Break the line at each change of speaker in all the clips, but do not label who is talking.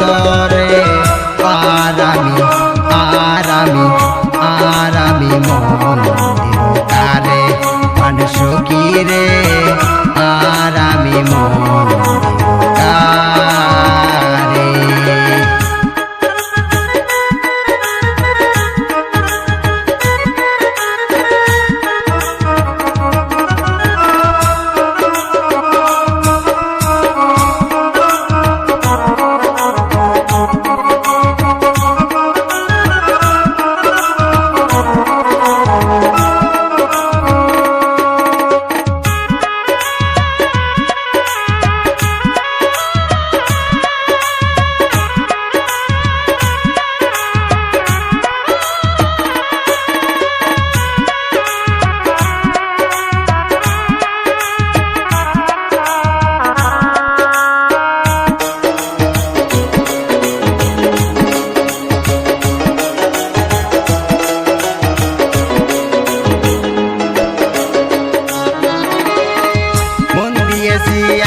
অন্তরে আর আমি মন দিব কারে পান সখী রে আর আমি মন দিব কারে।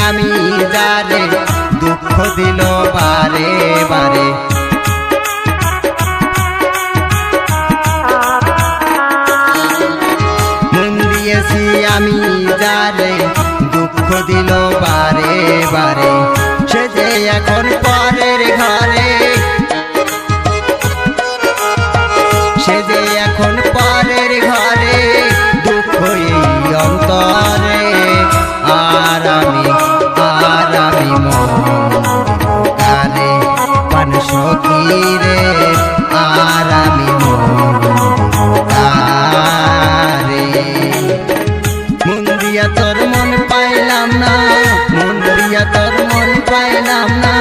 আমি যারে দুঃখ দিল বারে বারে মন দিয়েছি আমি যারে দুঃখ দিল বারে বারে সে যে এখন পরের ঘরে সে যে এখন পরের ঘরে দুঃখ এই অন্তরে আর আমি মন কারে পান সখী রে আর আমি মন কারে। মন দিয়া তোর মন পাইলাম না মন দিয়া তোর মন পাইলাম না